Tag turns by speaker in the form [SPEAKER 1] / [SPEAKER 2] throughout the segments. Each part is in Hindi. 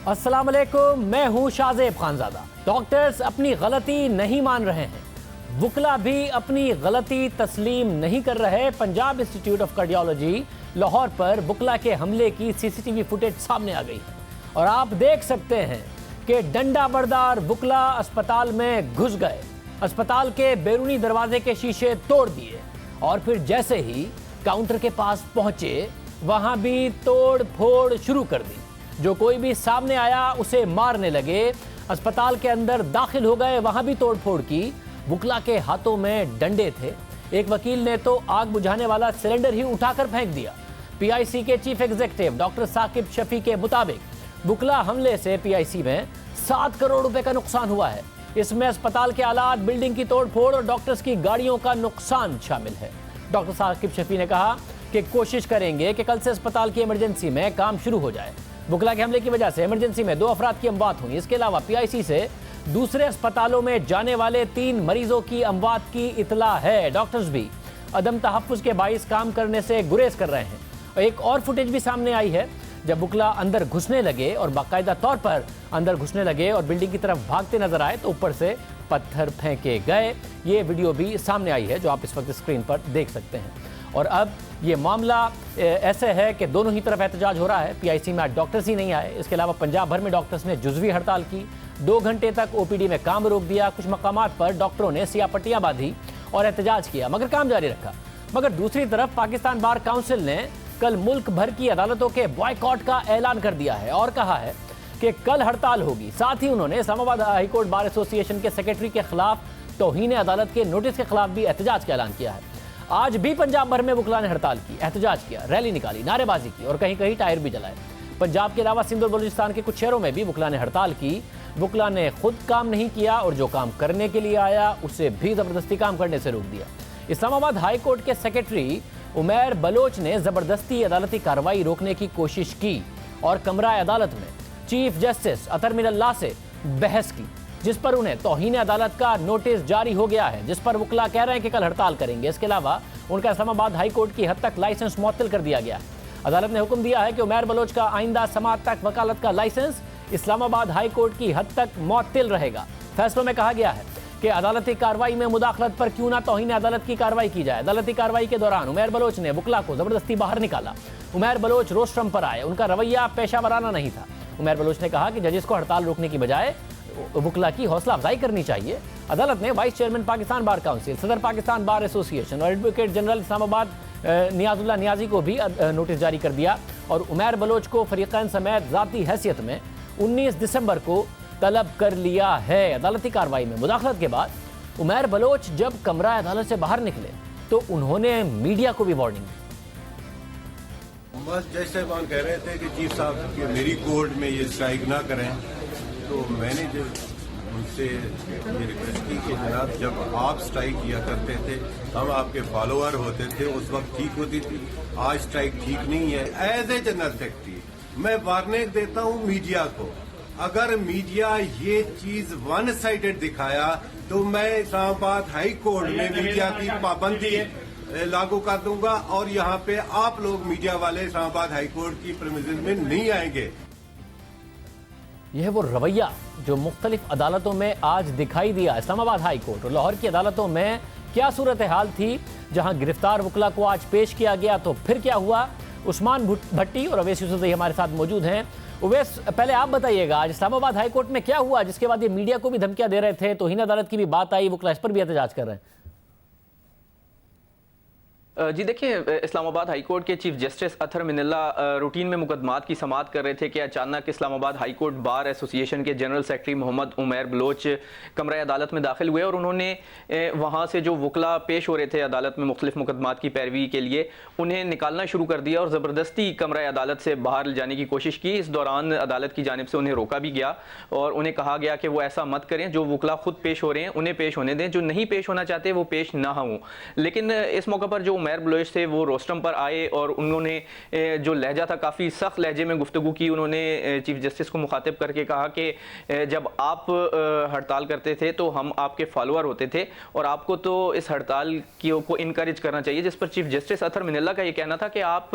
[SPEAKER 1] अस्सलाम वालेकुम, मैं हूं शाहजेब खानजादा। डॉक्टर्स अपनी गलती नहीं मान रहे हैं, वुकला भी अपनी गलती तस्लीम नहीं कर रहे। Punjab institute of cardiology Lahore पर वुकला के हमले की सीसीटीवी फुटेज सामने आ गई है और आप देख सकते हैं कि डंडा बरदार वुकला अस्पताल में घुस गए, अस्पताल के बैरूनी दरवाजे के शीशे तोड़ दिए और फिर जैसे ही काउंटर के पास पहुंचे वहां भी तोड़ फोड़ शुरू कर दी। जो कोई भी सामने आया उसे मारने लगे, अस्पताल के अंदर दाखिल हो गए, वहां भी तोड़ फोड़ की। वुकला के हाथों में डंडे थे, एक वकील ने तो आग बुझाने वाला सिलेंडर ही उठाकर फेंक दिया। पीआईसी के chief executive doctor Saqib Shafi के मुताबिक वुकला हमले से पीआईसी में 7 करोड़ रुपए का नुकसान हुआ है। इसमें अस्पताल के आलात, बिल्डिंग की तोड़फोड़ और डॉक्टर्स की गाड़ियों का नुकसान शामिल है। डॉक्टर साकिब शफी ने कहा कि कोशिश करेंगे कि कल से अस्पताल की इमरजेंसी में काम शुरू हो जाए। वुकला के हमले की वजह से इमरजेंसी में 2 अफराद की अमवात हुई। इसके अलावा पीआईसी से दूसरे अस्पतालों में जाने वाले 3 मरीजों की अमवात की इतला है। डॉक्टर्स भी अदम तहफ्फुज के बाइस काम करने से गुरेज कर रहे हैं। और एक और फुटेज भी सामने आई है जब वुकला अंदर घुसने लगे और बाकायदा तौर पर अंदर घुसने लगे और बिल्डिंग की तरफ भागते नजर आए तो ऊपर से पत्थर फेंके गए। ये वीडियो भी सामने आई है जो आप इस वक्त स्क्रीन पर देख सकते हैं। और अब ये मामला ऐसे है कि दोनों ही तरफ एहतजाज हो रहा है। पीआईसी में आज डॉक्टर्स ही नहीं आए, इसके अलावा पंजाब भर में डॉक्टर्स ने जुज़वी हड़ताल की, 2 घंटे तक ओपीडी में काम रोक दिया। कुछ मकामात पर डॉक्टरों ने सियापट्टियां बांधी और एहतजाज किया मगर काम जारी रखा। मगर दूसरी तरफ पाकिस्तान बार काउंसिल ने कल मुल्क भर की अदालतों के बॉयकॉट का ऐलान कर दिया है और कहा है कि कल हड़ताल होगी। साथ ही उन्होंने इस्लामाबाद हाईकोर्ट बार एसोसिएशन के सेक्रेटरी के खिलाफ तौहीन अदालत के नोटिस के खिलाफ भी एहतजाज का ऐलान किया है। आज भी पंजाब भर में वुकला ने हड़ताल की, एहतजाज किया, रैली निकाली, नारेबाजी की और कहीं कहीं टायर भी जलाए। पंजाब के अलावा सिंध और बलूचिस्तान के कुछ शहरों में भी वुकला ने हड़ताल की। वुकला ने खुद काम नहीं किया और जो काम करने के लिए आया उसे भी जबरदस्ती काम करने से रोक दिया। इस्लामाबाद हाई कोर्ट के सेक्रेटरी उमैर बलोच ने जबरदस्ती अदालती कार्रवाई रोकने की कोशिश की और कमरा अदालत में चीफ जस्टिस अतर मिनल्लाह से बहस की, जिस पर उन्हें तौहीन अदालत का नोटिस जारी हो गया है, जिस पर वुकला कह रहे हैं कि कल हड़ताल करेंगे। इसके अलावा उनका इस्लामाबाद हाई कोर्ट की हद तक लाइसेंस मुअत्तल कर दिया गया है। अदालत ने हुक्म दिया है कि उमैर बलोच का आइंदा समाअत तक वकालत का लाइसेंस इस्लामाबाद हाई कोर्ट की हद तक मुअत्तल रहेगा। फैसलों में कहा गया है कि अदालती कार्रवाई में मुदाखलत पर क्यों ना तौहीन अदालत की कार्रवाई की जाए। अदालती कार्रवाई के दौरान उमैर बलोच ने वुकला को जबरदस्ती बाहर निकाला। उमैर बलोच रोस्ट्रम पर आए, उनका रवैया पेशावराना नहीं था। उमैर बलोच ने कहा कि जजेस को हड़ताल रोकने की बजाय वुकला की हौसला अफजाई करनी चाहिए। अदालत ने vice chairman Pakistan bar council, सदर पाकिस्तान बार एसोसिएशन और एडवोकेट जनरल इस्लामाबाद नियाजुल्लाह नियाजी को भी नोटिस जारी कर दिया और उमैर बलोच को फरीकैन समेत ज़ाती हैसियत में 19 दिसंबर को तलब कर लिया है। अदालती कार्रवाई में मुदाखलत के बाद उमैर बलोच जब कमरा अदालत से बाहर निकले तो उन्होंने मीडिया को भी वार्निंग दी।
[SPEAKER 2] बस जज साहबान कह रहे थे कि चीफ साहब कि मेरी कोर्ट में ये स्ट्राइक ना करें, तो मैंने जब उनसे ये रिक्वेस्ट की कि जनाब जब आप स्ट्राइक किया करते थे हम आपके फॉलोअर होते थे, उस वक्त ठीक होती थी, आज स्ट्राइक ठीक नहीं है। एज ए जनरल सेक्रेटरी मैं वार्निंग देता हूँ मीडिया को, अगर मीडिया ये चीज वन साइडेड दिखाया तो मैं इस्लामाबाद हाई कोर्ट में मीडिया की पाबंदी लागू कर दूंगा और यहाँ पे आप लोग मीडिया वाले इस्लामाबाद हाई कोर्ट की प्रीमिसेस में नहीं आएंगे।
[SPEAKER 1] यह वो रवैया जो मुख्तलिफ अदालतों में आज दिखाई दिया। इस्लामाबाद हाई कोर्ट और लाहौर की अदालतों में क्या सूरत हाल थी, जहां गिरफ्तार वुकला को आज पेश किया गया तो फिर क्या हुआ। उस्मान भट्टी और अवैस यूसुफ हमारे साथ मौजूद हैं। उवैस, पहले आप बताइएगा आज इस्लामाबाद हाई कोर्ट में क्या हुआ जिसके बाद ये मीडिया को भी धमकियां दे रहे थे, तौहीन अदालत की भी बात आई, वुकला इस पर भी एहतजाज कर रहे हैं।
[SPEAKER 3] जी देखिए, इस्लामाबाद हाई कोर्ट के chief justice Athar Minallah routine में मुकदमात की समाअत कर रहे थे कि अचानक Islamabad high court bar association के जनरल सेक्रेटरी मोहम्मद उमैर बलोच कमरा अदालत में दाखिल हुए और उन्होंने वहाँ से जो वुकला पेश हो रहे थे अदालत में मुख्तलिफ मुकदमात की पैरवी के लिए, उन्हें निकालना शुरू कर दिया और ज़बरदस्ती कमरा अदालत से बाहर ले जाने की कोशिश की। इस दौरान अदालत की जानिब से उन्हें रोका भी गया और उन्हें कहा गया कि वो ऐसा मत करें, जो वुकला खुद पेश हो रहे हैं उन्हें पेश होने दें, जो नहीं पेश होना चाहते वो पेश ना हों। लेकिन इस मौके पर जो उमैर बलोच थे वो रोस्टम पर आए और उन्होंने जो लहजा था काफ़ी सख्त लहजे में गुफ्तगू की। उन्होंने चीफ जस्टिस को मुखातिब करके कहा कि जब आप हड़ताल करते थे तो हम आपके फॉलोअर होते थे और आपको तो इस हड़ताल को इनकरेज करना चाहिए। जिस पर चीफ जस्टिस अतहर मिनल्ला का ये कहना था कि आप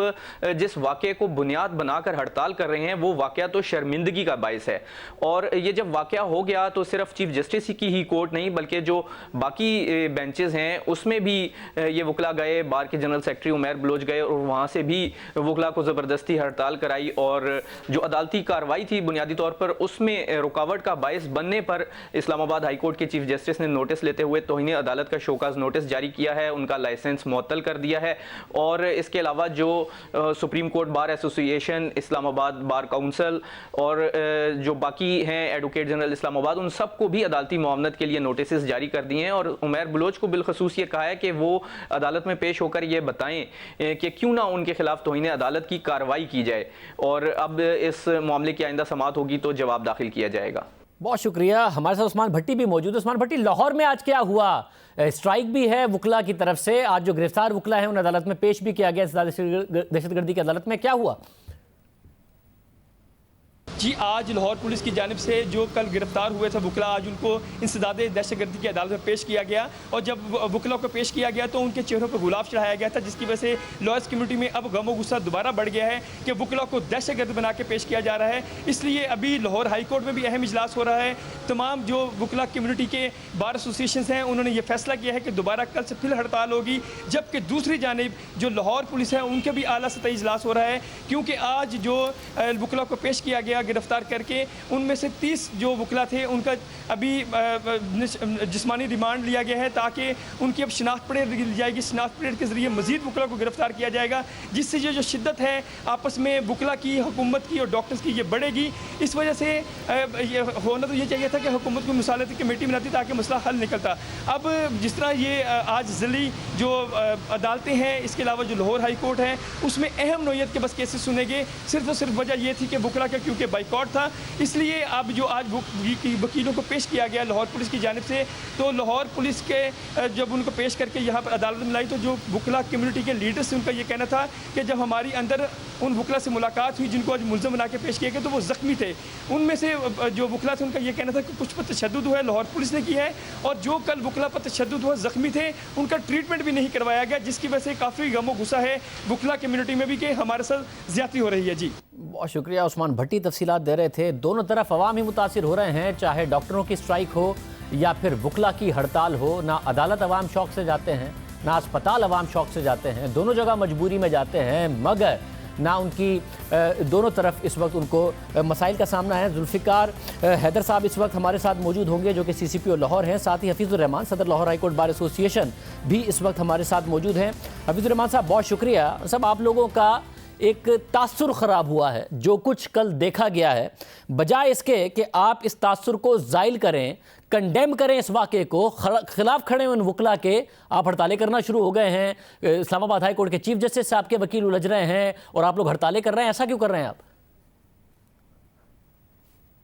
[SPEAKER 3] जिस वाक़े को बुनियाद बनाकर हड़ताल कर रहे हैं वो वाक़या तो शर्मिंदगी का बायस है। और ये जब वाक़या हो गया तो सिर्फ चीफ जस्टिस की ही कोर्ट नहीं बल्कि जो बाकी बेंचेस हैं उसमें भी ये वकला गए, बार के जनरल सेक्रेटरी उमैर बलोच गए और वहाँ से भी वकला को ज़बरदस्ती हड़ताल कराई और जो अदालती कार्रवाई थी बुनियादी तौर पर उसमें रुकावट का बायस बनने पर इस्लामाबाद हाई कोर्ट के चीफ जस्टिस ने नोटिस लेते हुए तौहीन अदालत का शोकाज नोटिस जारी किया है, उनका लाइसेंस मुअत्तल कर दिया है। और इसके अलावा जो supreme court bar association, Islamabad bar council और जो बाकी हैं एडवोकेट जनरल इस्लामाबाद, उन सबको भी अदालती मुआवनत के लिए नोटिस जारी कर दिए हैं। और उमैर बलोच को बिलखसूस ये कहा है कि वो अदालत में पेश होकर ये बताएं कि क्यों ना उनके खिलाफ तौहीन अदालत की कार्रवाई की जाए और अब इस मामले की आइंदा समाअत होगी तो जवाब दाखिल किया जाएगा।
[SPEAKER 1] बहुत शुक्रिया। हमारे साथ उस्मान भट्टी भी मौजूद है। उस्मान भट्टी, लाहौर में आज क्या हुआ? स्ट्राइक भी है वकला की तरफ से, आज जो गिरफ्तार वकला है उन अदालत में पेश भी किया गया दहशतगर्दी की अदालत में, क्या हुआ?
[SPEAKER 4] जी, आज लाहौर पुलिस की जानिब से जो कल गिरफ्तार हुए थे वकला, आज उनको इंसदाद दहशतगर्दी की अदालत में पेश किया गया और जब वकला को पेश किया गया तो उनके चेहरों पर गुलाब चढ़ाया गया था, जिसकी वजह से लॉयर्स कम्युनिटी में अब गम व गुस्सा दोबारा बढ़ गया है कि वकला को दहशतगर्द बना के पेश किया जा रहा है। इसलिए अभी लाहौर हाई कोर्ट में भी अहम इजलास हो रहा है। तमाम जो वकला कम्युनिटी के बार एसोसिएशन हैं उन्होंने ये फैसला किया है कि दोबारा कल से फिर हड़ताल होगी, जबकि दूसरी जानिब जो लाहौर पुलिस है उनके भी आला सतही इजलास हो रहा है, क्योंकि आज जो वकला को पेश किया गया गिरफ्तार करके, उनमें से 30 जो वकला थे उनका अभी जिस्मानी रिमांड लिया गया है ताकि उनकी अब शिनाख्त परेड ली जाएगी। शिनाख्त परेड के जरिए मजीद वकला को गिरफ्तार किया जाएगा, जिससे ये जो शिद्दत है आपस में वकला की, हुकूमत की और डॉक्टर्स की, ये बढ़ेगी। इस वजह से ये होना तो ये चाहिए था कि हुकूमत को मुसालती कमेटी बनाती ताकि मसला हल निकलता। अब जिस तरह ये आज ज़िली जो अदालतें हैं, इसके अलावा जो लाहौर हाई कोर्ट है उसमें अहम नौयत के बस केसेस सुनेंगे। सिर्फ और सिर्फ वजह ये थी कि वकला का क्योंकि बाइकॉट था, इसलिए अब जो आज वकीलों को पेश किया गया लाहौर पुलिस की जानिब से, तो लाहौर पुलिस के जब उनको पेश करके यहाँ पर अदालत में लाई तो जो वकला कम्युनिटी के लीडर्स से उनका ये कहना था कि जब हमारी अंदर उन वकला से मुलाकात हुई जिनको आज मुलज़म बना के पेश किया गया तो वो ज़ख्मी थे। उनमें से जो वकला थे उनका ये कहना था कि कुछ पर तशद्दुद हुआ है, लाहौर पुलिस ने किया है, और जो कल वकला पर तशद्दुद हुआ, ज़ख्मी थे, उनका ट्रीटमेंट भी नहीं करवाया गया, जिसकी वजह से काफ़ी गम गुस्सा है वकला कम्युनिटी में भी कि हमारे साथ ज़्यादती हो रही है। जी,
[SPEAKER 1] बहुत शुक्रिया। उस्मान भट्टी तफसीलात दे रहे थे। दोनों तरफ अवाम ही मुतासिर हो रहे हैं, चाहे डॉक्टरों की स्ट्राइक हो या फिर वकला की हड़ताल हो। ना अदालत अवाम शौक से जाते हैं, ना अस्पताल अवाम शौक से जाते हैं, दोनों जगह मजबूरी में जाते हैं, मगर ना उनकी दोनों तरफ इस वक्त उनको मसाइल का सामना है। जुल्फ़िकार हैदर साहब इस वक्त हमारे साथ मौजूद होंगे जो कि CCPO लाहौर हैं, साथ ही हफीज़ुर रहमान सदर Lahore high court bar association भी इस वक्त हमारे साथ मौजूद हैं। हफीज़ुर रहमान साहब, बहुत शुक्रिया। सब आप लोगों का एक तासुर ख़राब हुआ है, जो कुछ कल देखा गया है, बजाय इसके कि आप इस तासुर को ज़ाइल करें, कंडेम करें इस वाक़े को, खिलाफ खड़े उन वकला के, आप हड़तालें करना शुरू हो गए हैं। इस्लामाबाद हाई कोर्ट के चीफ जस्टिस साहब के वकील उलझ रहे हैं और आप लोग हड़तालें कर रहे हैं। ऐसा क्यों कर रहे हैं आप?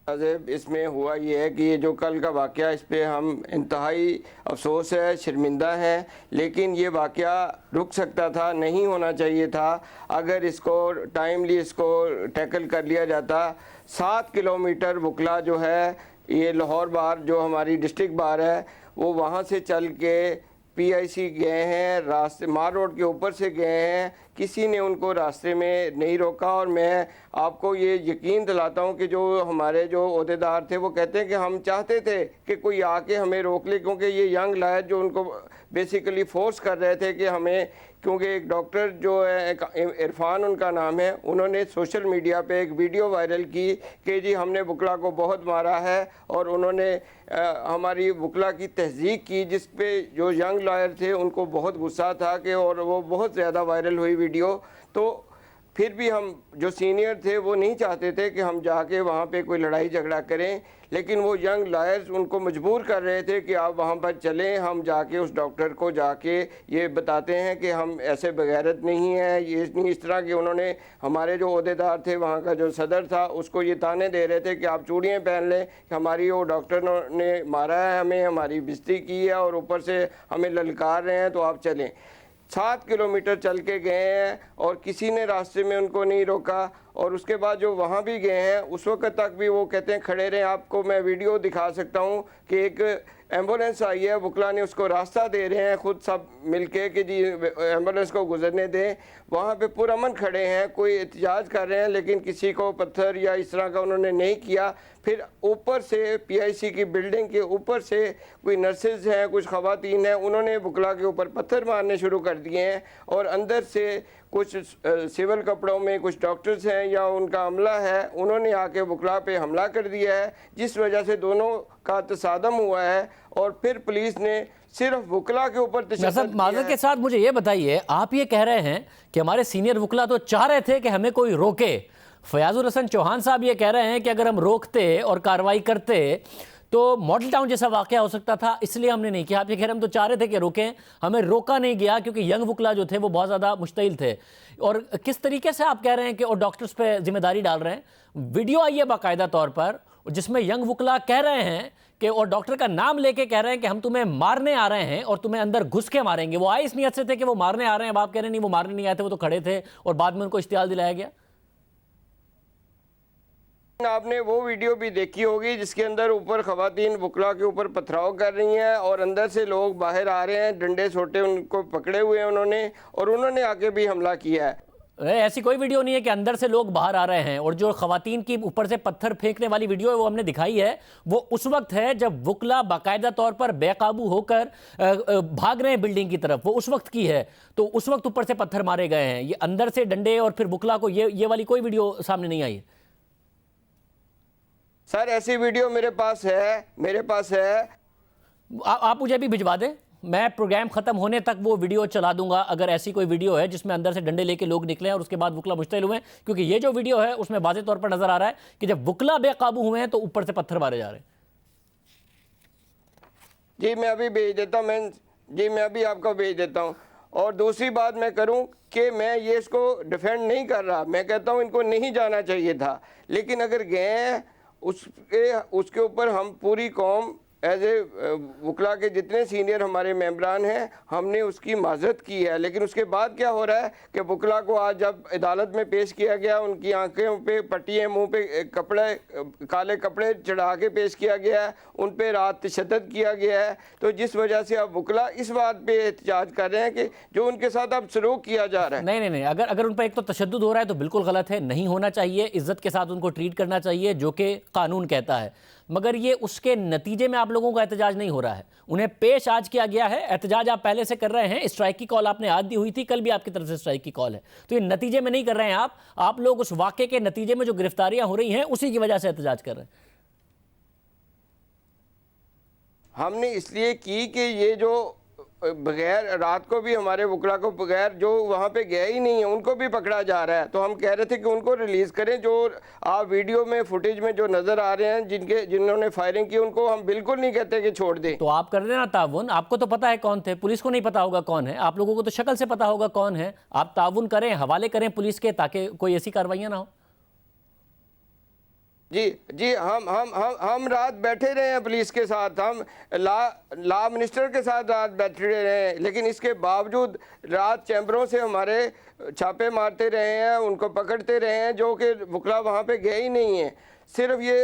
[SPEAKER 5] इसमें हुआ ये है कि ये जो कल का वाक़या, इस पर हम इंतहाई अफसोस है, शर्मिंदा है, लेकिन ये वाक़या रुक सकता था, नहीं होना चाहिए था। अगर इसको टाइमली इसको टैकल कर लिया जाता। 7 किलोमीटर वकला जो है, ये लाहौर बार जो हमारी डिस्ट्रिक्ट बार है, वो वहाँ से चल के PIC गए हैं, रास्ते मार रोड के ऊपर से गए हैं, किसी ने उनको रास्ते में नहीं रोका। और मैं आपको ये यकीन दिलाता हूँ कि जो हमारे जो ओहदेदार थे वो कहते हैं कि हम चाहते थे कि कोई आके हमें रोक ले, क्योंकि ये यंग लायर जो उनको बेसिकली फोर्स कर रहे थे कि हमें, क्योंकि एक डॉक्टर जो है, इरफान उनका नाम है, उन्होंने सोशल मीडिया पे एक वीडियो वायरल की कि जी हमने वकला को बहुत मारा है, और उन्होंने हमारी वकला की तहज़ीक की, जिस पे जो यंग लॉयर थे उनको बहुत गुस्सा था कि, और वो बहुत ज़्यादा वायरल हुई वीडियो। तो फिर भी हम जो सीनियर थे वो नहीं चाहते थे कि हम जाके वहाँ पे कोई लड़ाई झगड़ा करें, लेकिन वो यंग लॉयर्स उनको मजबूर कर रहे थे कि आप वहाँ पर चलें, हम जाके उस डॉक्टर को जाके ये बताते हैं कि हम ऐसे बगैरत नहीं हैं, ये नहीं इस तरह के। उन्होंने हमारे जो ओहदेदार थे, वहाँ का जो सदर था, उसको ये ताने दे रहे थे कि आप चूड़ियाँ पहन लें कि हमारी वो डॉक्टर ने मारा है हमें, हमारी बेइज्जती की है और ऊपर से हमें ललकार रहे हैं, तो आप चलें। 7 किलोमीटर चल के गए हैं और किसी ने रास्ते में उनको नहीं रोका। और उसके बाद जो वहाँ भी गए हैं उस वक्त तक भी वो कहते हैं खड़े रहे। आपको मैं वीडियो दिखा सकता हूँ कि एक एम्बुलेंस आई है, वुकला ने उसको रास्ता दे रहे हैं खुद सब मिलके कि जी एम्बुलेंस को गुजरने दें। वहाँ पे पुरअमन खड़े हैं, कोई एहतजाज कर रहे हैं, लेकिन किसी को पत्थर या इस तरह का उन्होंने नहीं किया। फिर ऊपर से PIC की बिल्डिंग के ऊपर से कोई नर्सेज हैं, कुछ ख़वातीन हैं, उन्होंने वुकला के ऊपर पत्थर मारने शुरू कर दिए हैं। और अंदर से कुछ सिविल कपड़ों में कुछ डॉक्टर्स हैं या उनका अमला है, उन्होंने आके वुकला पे हमला कर दिया है, जिस वजह से दोनों का तसादम हुआ है। और फिर पुलिस ने सिर्फ वुकला के ऊपर
[SPEAKER 1] नसब माजर के साथ मुझे ये बताइए, आप ये कह रहे हैं कि हमारे सीनियर वुकला तो चाह रहे थे कि हमें कोई रोके। फयाजुल हसन चौहान साहब ये कह रहे हैं कि अगर हम रोकते और कार्रवाई करते तो मॉडल टाउन जैसा वाकया हो सकता था, इसलिए हमने नहीं किया। आप ये कह रहे हम तो चाह रहे थे कि रोकें, हमें रोका नहीं गया क्योंकि यंग वुकला जो थे वो बहुत ज़्यादा मुश्तिल थे। और किस तरीके से आप कह रहे हैं कि और डॉक्टर्स पे जिम्मेदारी डाल रहे हैं। वीडियो आई है बाकायदा तौर पर जिसमें यंग वुकला कह रहे हैं कि और डॉक्टर का नाम लेके कह रहे हैं कि हम तुम्हें मारने आ रहे हैं और तुम्हें अंदर घुस के मारेंगे। वो आए इस नियत से थे कि वो मारने आ रहे हैं, अब आप कह रहे हैं नहीं वो मारने नहीं आए थे, वो तो खड़े थे और बाद में उनको इश्तियाल दिलाया गया।
[SPEAKER 5] आपने वो वीडियो भी देखी होगी जिसके अंदर ऊपर खवातीन वुकला के ऊपर पथराव कर रही हैं और अंदर से लोग बाहर आ रहे हैं, डंडे सोटे उनको पकड़े हुए हैं उन्होंने, और उन्होंने आके भी हमला किया है।
[SPEAKER 1] ऐसी कोई वीडियो नहीं है कि अंदर से लोग बाहर आ रहे हैं। और जो खवातीन की ऊपर से पत्थर फेंकने वाली वीडियो है वो हमने दिखाई है, वो उस वक्त है जब वुकला बाकायदा तौर पर बेकाबू होकर भाग रहे हैं बिल्डिंग की तरफ, वो उस वक्त की है। तो उस वक्त ऊपर से पत्थर मारे गए हैं, ये अंदर से डंडे और फिर वुकला को ये वाली कोई वीडियो सामने नहीं आई।
[SPEAKER 5] सर ऐसी वीडियो मेरे पास है।
[SPEAKER 1] आप मुझे भी भिजवा दें, मैं प्रोग्राम खत्म होने तक वो वीडियो चला दूंगा अगर ऐसी कोई वीडियो है जिसमें अंदर से डंडे लेके लोग निकले और उसके बाद वुकला मुश्तिल हुए। क्योंकि ये जो वीडियो है उसमें वाज़ेह तौर पर नजर आ रहा है कि जब वुकला बेकाबू हुए हैं तो ऊपर से पत्थर मारे जा रहे हैं।
[SPEAKER 5] जी मैं अभी भेज देता हूँ, मैं अभी आपको भेज देता हूँ। और दूसरी बात मैं करूं कि मैं ये इसको डिफेंड नहीं कर रहा, मैं कहता हूं इनको नहीं जाना चाहिए था, लेकिन अगर गए हैं उसके ऊपर हम पूरी कौम एज ए वुकला के जितने सीनियर हमारे मेंबरान हैं हमने उसकी माजरत की है। लेकिन उसके बाद क्या हो रहा है कि वुकला को आज जब अदालत में पेश किया गया, उनकी आंखों पे पट्टियाँ, मुंह पे कपड़े, काले कपड़े चढ़ा के पेश किया गया है, उन पे रात तशद्दुद किया गया है। तो जिस वजह से अब वुकला इस बात पे एहतजाज कर रहे हैं कि जो उनके साथ अब सलूक किया जा रहा है।
[SPEAKER 1] नहीं, अगर उन पर एक तो तशद्दुद हो रहा है तो बिल्कुल गलत है, नहीं होना चाहिए, इज्जत के साथ उनको ट्रीट करना चाहिए जो कि कानून कहता है। मगर ये उसके नतीजे में आप लोगों का एहतजाज नहीं हो रहा है, उन्हें पेश आज किया गया है। एहतजाज आप पहले से कर रहे हैं, स्ट्राइक की कॉल आपने आज दी हुई थी, कल भी आपकी तरफ से स्ट्राइक की कॉल है, तो ये नतीजे में नहीं कर रहे हैं आप लोग उस वाक़े के नतीजे में जो गिरफ्तारियां हो रही हैं उसी की वजह से एहतजाज कर रहे हैं।
[SPEAKER 5] हमने इसलिए की कि ये जो बगैर रात को भी हमारे वुकला को बगैर जो वहाँ पे गए ही नहीं है उनको भी पकड़ा जा रहा है, तो हम कह रहे थे कि उनको रिलीज़ करें। जो आप वीडियो में फुटेज में जो नज़र आ रहे हैं जिन्होंने फायरिंग की उनको हम बिल्कुल नहीं कहते कि छोड़ दें।
[SPEAKER 1] तो आप कर देना ताउन, आपको तो पता है कौन थे, पुलिस को नहीं पता होगा कौन है, आप लोगों को तो शक्ल से पता होगा कौन है। आप ताउन करें, हवाले करें पुलिस के, ताकि कोई ऐसी कार्रवाइयाँ ना हो।
[SPEAKER 5] जी हम रात बैठे रहे हैं पुलिस के साथ, हम लॉ मिनिस्टर के साथ रात बैठे रहे हैं, लेकिन इसके बावजूद रात चैम्बरों से हमारे छापे मारते रहे हैं, उनको पकड़ते रहे हैं जो कि वुकला वहाँ पे गए ही नहीं हैं। सिर्फ ये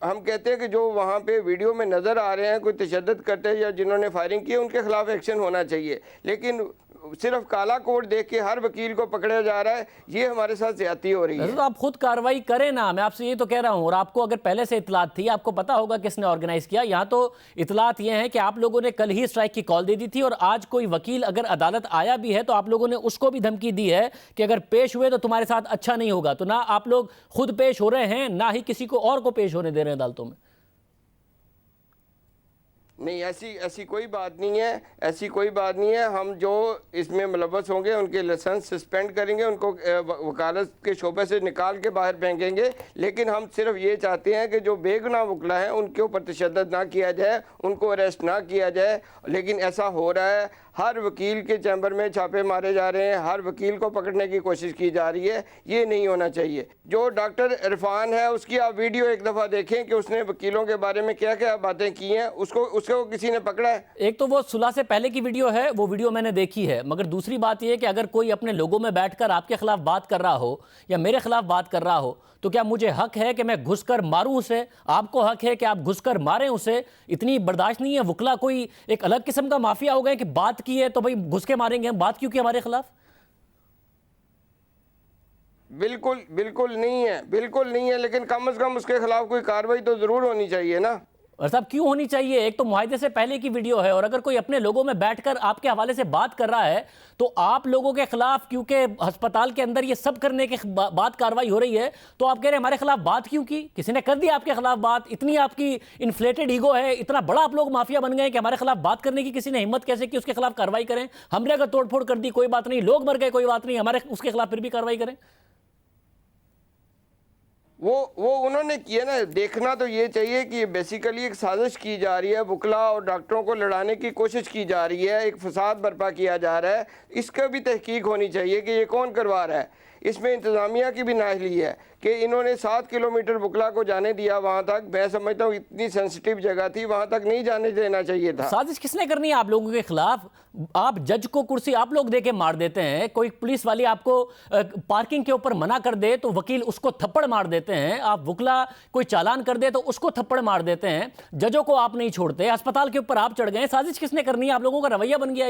[SPEAKER 5] हम कहते हैं कि जो वहाँ पे वीडियो में नज़र आ रहे हैं कोई तशद्दुद करते हैं या जिन्होंने फायरिंग की उनके खिलाफ एक्शन होना चाहिए, लेकिन सिर्फ काला कोड देख के हर वकील को पकड़ा जा रहा है, ये हमारे साथ ज्यादती हो रही है।
[SPEAKER 1] तो आप खुद कार्रवाई करें ना, मैं आपसे ये तो कह रहा हूं। और आपको अगर पहले से इतलात थी, आपको पता होगा किसने ऑर्गेनाइज किया। यहाँ तो इतलात ये है कि आप लोगों ने कल ही स्ट्राइक की कॉल दे दी थी और आज कोई वकील अगर अदालत आया भी है तो आप लोगों ने उसको भी धमकी दी है कि अगर पेश हुए तो तुम्हारे साथ अच्छा नहीं होगा। तो ना आप लोग खुद पेश हो रहे हैं, ना ही किसी को और को पेश होने दे रहे हैं अदालतों में।
[SPEAKER 5] नहीं, ऐसी कोई बात नहीं है, ऐसी कोई बात नहीं है। हम जो इसमें मुलव्वस होंगे उनके लाइसेंस सस्पेंड करेंगे, उनको वकालत के शोबे से निकाल के बाहर फेंकेंगे। लेकिन हम सिर्फ ये चाहते हैं कि जो बेगुनाह वकला हैं उनके ऊपर तशद्दुद ना किया जाए, उनको अरेस्ट ना किया जाए। लेकिन ऐसा हो रहा है, हर वकील के चैम्बर में छापे मारे जा रहे हैं, हर वकील को पकड़ने की कोशिश की जा रही है। ये नहीं होना चाहिए। जो डॉक्टर इरफान है उसकी आप वीडियो एक दफ़ा देखें कि उसने वकीलों के बारे में क्या क्या बातें की हैं। उसको किसी ने पकड़ा है?
[SPEAKER 1] एक तो वो सुलह से पहले की वीडियो है, वो वीडियो मैंने देखी है, मगर दूसरी बात यह कि अगर कोई अपने लोगों में बैठकर आपके खिलाफ बात कर रहा हो या मेरे खिलाफ बात कर रहा हो, तो क्या मुझे हक है कि मैं घुसकर मारूं उसे? आपको हक है कि आप घुसकर मारें उसे? इतनी बर्दाश्त नहीं है? वकला कोई एक अलग किस्म का माफिया हो गए कि बात की है तो भाई घुस के मारेंगे? बात क्यों की हमारे खिलाफ?
[SPEAKER 5] बिल्कुल बिल्कुल नहीं है, बिल्कुल नहीं है, लेकिन कम से कम उसके खिलाफ कोई कार्रवाई तो जरूर होनी चाहिए ना।
[SPEAKER 1] और साहब क्यों होनी चाहिए? एक तो मुआहदे से पहले की वीडियो है, और अगर कोई अपने लोगों में बैठकर आपके हवाले से बात कर रहा है तो आप लोगों के खिलाफ, क्योंकि अस्पताल के अंदर ये सब करने के बाद कार्रवाई हो रही है, तो आप कह रहे हैं हमारे खिलाफ बात क्यों की? किसी ने कर दी आपके खिलाफ बात? इतनी आपकी इन्फ्लेटेड ईगो है, इतना बड़ा आप लोग माफिया बन गए कि हमारे खिलाफ बात करने की किसी ने हिम्मत कैसे की? उसके खिलाफ कार्रवाई करें। हमने अगर तोड़फोड़ कर दी कोई बात नहीं, लोग मर गए कोई बात नहीं, हमारे उसके खिलाफ फिर भी कार्रवाई करें।
[SPEAKER 5] वो उन्होंने किया ना। देखना तो ये चाहिए कि बेसिकली एक साजिश की जा रही है, वकला और डॉक्टरों को लड़ाने की कोशिश की जा रही है, एक फसाद बर्पा किया जा रहा है। इसका भी तहकीक होनी चाहिए कि ये कौन करवा रहा है। इसमें इंतज़ामिया की भी नाअहली है कि इन्होंने 7 किलोमीटर वकला को जाने दिया वहाँ तक। मैं समझता हूँ इतनी सेंसिटिव जगह थी, वहाँ तक नहीं जाने देना चाहिए था।
[SPEAKER 1] साजिश किसने करनी है आप लोगों के खिलाफ? आप जज को कुर्सी आप लोग दे के मार देते हैं। कोई पुलिस वाली आपको पार्किंग के ऊपर मना कर दे तो वकील उसको थप्पड़ मार देते हैं। आप वकला कोई चालान कर दे तो उसको थप्पड़ मार देते हैं। जजों को आप नहीं छोड़ते, अस्पताल के ऊपर आप चढ़ गए। साजिश किसने करनी है? आप लोगों का रवैया बन गया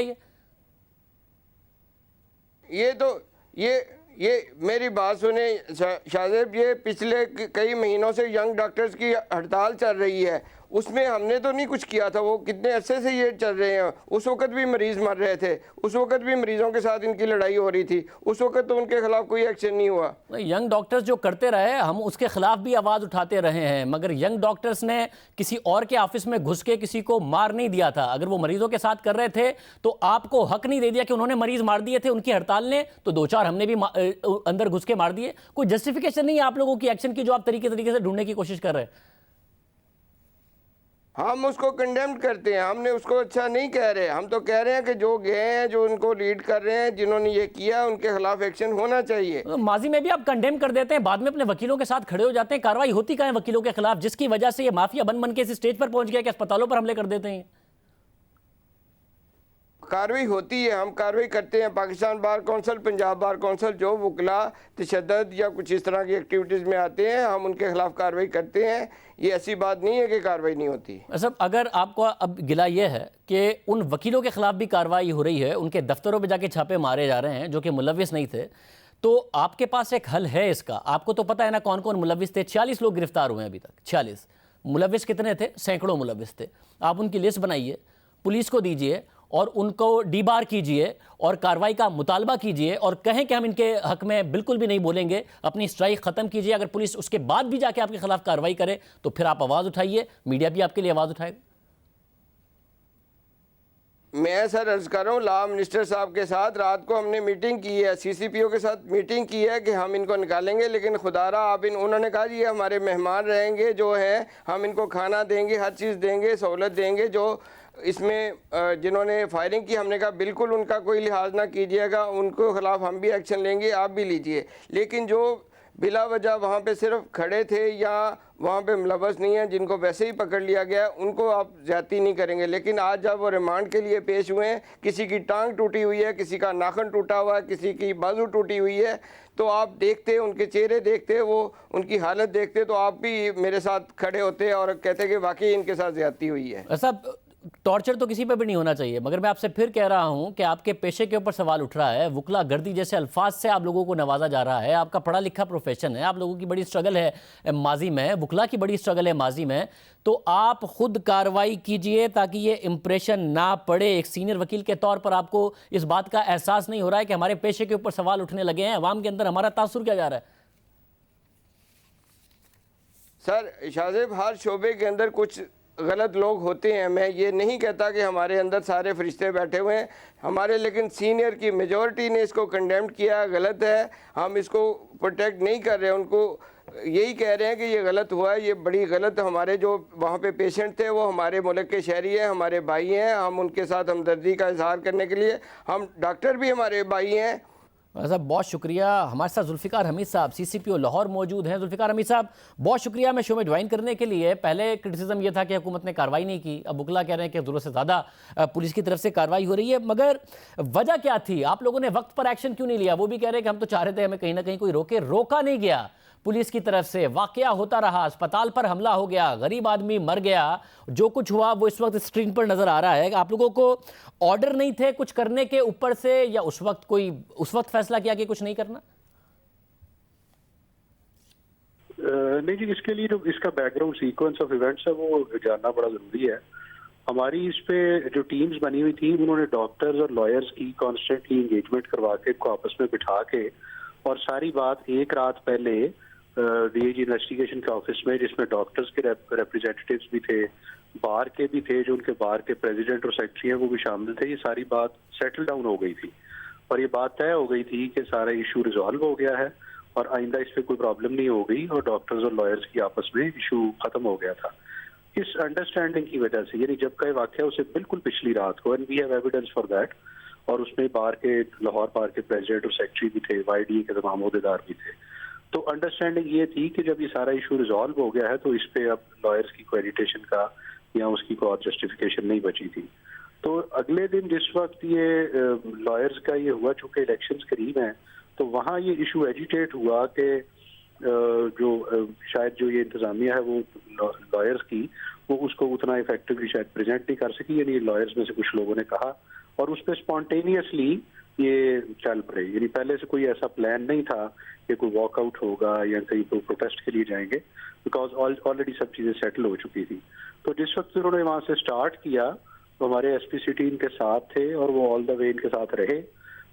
[SPEAKER 5] ये मेरी बात सुने शाहजेब, ये पिछले कई महीनों से यंग डॉक्टर्स की हड़ताल चल रही है, उसमें हमने तो नहीं कुछ किया था। वो कितने अरसे से ये चल रहे हैं। उस वक्त भी मरीज़ मर रहे थे, उस वक्त भी मरीज़ों के साथ इनकी लड़ाई हो रही थी, उस वक्त तो उनके खिलाफ कोई एक्शन नहीं हुआ।
[SPEAKER 1] यंग डॉक्टर्स जो करते रहे, हम उसके खिलाफ भी आवाज़ उठाते रहे हैं, मगर यंग डॉक्टर्स ने किसी और के ऑफिस में घुस के किसी को मार नहीं दिया था। अगर वो मरीजों के साथ कर रहे थे तो आपको हक नहीं दे दिया कि उन्होंने मरीज मार दिए थे उनकी हड़ताल ने, तो 2-4 हमने भी अंदर घुस के मार दिए। कोई जस्टिफिकेशन नहीं है आप लोगों की एक्शन की जो आप तरीके से ढूंढने की कोशिश कर रहे हैं।
[SPEAKER 5] हम उसको कंडेम करते हैं, हमने उसको अच्छा नहीं कह रहे। हम तो कह रहे हैं कि जो गए हैं, जो उनको लीड कर रहे हैं, जिन्होंने ये किया, उनके खिलाफ एक्शन होना चाहिए।
[SPEAKER 1] तो माजी में भी आप कंडेम कर देते हैं, बाद में अपने वकीलों के साथ खड़े हो जाते हैं। कार्रवाई होती कहाँ है वकीलों के खिलाफ, जिसकी वजह से ये माफिया बन के इस स्टेज पर पहुंच गया कि अस्पतालों पर हमले कर देते हैं?
[SPEAKER 5] कार्रवाई होती है, हम कार्रवाई करते हैं। Pakistan bar council, Punjab bar council, जो वकला तशद्दुद या कुछ इस तरह की एक्टिविटीज़ में आते हैं, हम उनके खिलाफ कार्रवाई करते हैं। ये ऐसी बात नहीं है कि कार्रवाई नहीं होती।
[SPEAKER 1] सब अगर आपको अब गिला ये है कि उन वकीलों के खिलाफ भी कार्रवाई हो रही है, उनके दफ्तरों पर जाके छापे मारे जा रहे हैं जो कि मुलविस नहीं थे, तो आपके पास एक हल है इसका? आपको तो पता है ना कौन कौन मुलविस थे। 46 लोग गिरफ्तार हुए हैं अभी तक। 46 मुलविस कितने थे? सैकड़ों मुलविस थे। आप उनकी लिस्ट बनाइए, पुलिस को दीजिए और उनको डीबार कीजिए और कार्रवाई का मुतालबा कीजिए और कहें कि हम इनके हक में बिल्कुल भी नहीं बोलेंगे, अपनी स्ट्राइक ख़त्म कीजिए। अगर पुलिस उसके बाद भी जाके आपके खिलाफ कार्रवाई करे तो फिर आप आवाज़ उठाइए, मीडिया भी आपके लिए आवाज़ उठाएगा।
[SPEAKER 5] मैं सर अर्ज कर रहा हूँ, लॉ मिनिस्टर साहब के साथ रात को हमने मीटिंग की है, CCPO के साथ मीटिंग की है कि हम इनको निकालेंगे, लेकिन खुदारा आप उन्होंने कहा जी ये हमारे मेहमान रहेंगे, जो हैं हम इनको खाना देंगे, हर चीज़ देंगे, सहूलत देंगे। जो इसमें जिन्होंने फायरिंग की, हमने कहा बिल्कुल उनका कोई लिहाज ना कीजिएगा, उनको खिलाफ हम भी एक्शन लेंगे, आप भी लीजिए। लेकिन जो बिला वजह वहाँ पे सिर्फ खड़े थे या वहाँ पे मुलव्वस नहीं है, जिनको वैसे ही पकड़ लिया गया, उनको आप ज्यादती नहीं करेंगे। लेकिन आज जब वो रिमांड के लिए पेश हुए हैं, किसी की टांग टूटी हुई है, किसी का नाखून टूटा हुआ है, किसी की बाजू टूटी हुई है, तो आप देखते, उनके चेहरे देखते, वो उनकी हालत देखते, तो आप भी मेरे साथ खड़े होते और कहते कि वाकई इनके साथ ज्यादती हुई है।
[SPEAKER 1] ऐसा टॉर्चर तो किसी पे भी नहीं होना चाहिए, मगर मैं आपसे फिर कह रहा हूं कि आपके पेशे के ऊपर सवाल उठ रहा है। वकला गर्दी जैसे अल्फाज से आप लोगों को नवाजा जा रहा है। आपका पढ़ा लिखा प्रोफेशन है, आप लोगों की बड़ी स्ट्रगल है माजी में, वकला की बड़ी स्ट्रगल है माजी में, तो आप खुद कार्रवाई कीजिए ताकि ये इंप्रेशन ना पड़े। एक सीनियर वकील के तौर पर आपको इस बात का एहसास नहीं हो रहा है कि हमारे पेशे के ऊपर सवाल उठने लगे हैं, अवाम के अंदर हमारा तासुर क्या जा रहा है?
[SPEAKER 5] सर शाहजेब, हर शोबे के अंदर कुछ गलत लोग होते हैं। मैं ये नहीं कहता कि हमारे अंदर सारे फरिश्ते बैठे हुए हैं हमारे, लेकिन सीनियर की मेजॉरिटी ने इसको कंडेम किया, गलत है। हम इसको प्रोटेक्ट नहीं कर रहे, उनको यही कह रहे हैं कि ये गलत हुआ है, ये बड़ी गलत। हमारे जो वहाँ पे पेशेंट थे वो हमारे मुल्क के शहरी हैं, हमारे भाई हैं, हम उनके साथ हमदर्दी का इजहार करने के लिए, हम डॉक्टर भी हमारे भाई हैं।
[SPEAKER 1] साहब बहुत शुक्रिया। हमारे साथ जुल्फ़िकार हमीद साहब सीसीपीओ लाहौर मौजूद हैं। जुल्फ़िकार हमीद साहब बहुत शुक्रिया मैं शो में ज्वाइन करने के लिए। पहले क्रिटिसिज्म ये था कि हुकूमत ने कार्रवाई नहीं की, अब वकला कह रहे हैं कि ज़रूरत से ज़्यादा पुलिस की तरफ से कार्रवाई हो रही है, मगर वजह क्या थी? आप लोगों ने वक्त पर एक्शन क्यों नहीं लिया? वो भी कह रहे हैं कि हम तो चाह रहे थे हमें कहीं ना कहीं कोई रोके, रोका नहीं गया पुलिस की तरफ से। वाकया होता रहा, अस्पताल पर हमला हो गया, गरीब आदमी मर गया, जो कुछ हुआ वो इस वक्त स्क्रीन पर नजर आ रहा है। आप लोगों को ऑर्डर नहीं थे कुछ करने के ऊपर से, या उस वक्त फैसला किया कि कुछ नहीं करना?
[SPEAKER 6] नहीं जी, इसके लिए जो इसका बैकग्राउंड सीक्वेंस ऑफ इवेंट्स है वो जानना बड़ा जरूरी है। हमारी इस पे जो टीम्स बनी हुई थी उन्होंने डॉक्टर्स और लॉयर्स की कॉन्स्टेंटली इंगेजमेंट करवा के इनको आपस में बिठा के और सारी बात एक रात पहले डीएजी इन्वेस्टिगेशन के ऑफिस में, जिसमें डॉक्टर्स के रिप्रेजेंटेटिव्स भी थे, बार के भी थे, जो उनके बार के प्रेसिडेंट और सेक्रेटरी हैं वो भी शामिल थे। ये सारी बात सेटल डाउन हो गई थी और ये बात तय हो गई थी कि सारा इशू रिजॉल्व हो गया है और आइंदा इस पर कोई प्रॉब्लम नहीं हो गई और डॉक्टर्स और लॉयर्स की आपस में इशू खत्म हो गया था। इस अंडरस्टैंडिंग की वजह से, यानी जब का ये वाकया उसे बिल्कुल पिछली रात को, and we have evidence for that, और उसमें लाहौर बार के प्रेसिडेंट और सेक्रेटरी भी थे, वाईडी के तमाम अहदेदार भी थे। तो अंडरस्टैंडिंग ये थी कि जब ये सारा इशू रिजॉल्व हो गया है तो इस पे अब लॉयर्स की कोई एडिटेशन का या उसकी कोई और जस्टिफिकेशन नहीं बची थी। तो अगले दिन जिस वक्त ये लॉयर्स का ये हुआ, चूंकि इलेक्शंस करीब हैं, तो वहाँ ये इशू एजिटेट हुआ कि जो शायद जो ये इंतजामिया है वो लॉयर्स की, वो उसको उतना इफेक्टिवली शायद प्रेजेंट नहीं कर सकी, यानी लॉयर्स में से कुछ लोगों ने कहा और उस पर स्पॉन्टेनियसली ये चल पड़े। यानी पहले से कोई ऐसा प्लान नहीं था कि कोई वॉकआउट होगा या कहीं कोई प्रोटेस्ट के लिए जाएंगे, बिकॉज ऑलरेडी सब चीज़ें सेटल हो चुकी थी। तो जिस वक्त उन्होंने वहाँ से स्टार्ट किया तो हमारे एसपी सिटी इनके साथ थे और वो ऑल द वे इनके साथ रहे।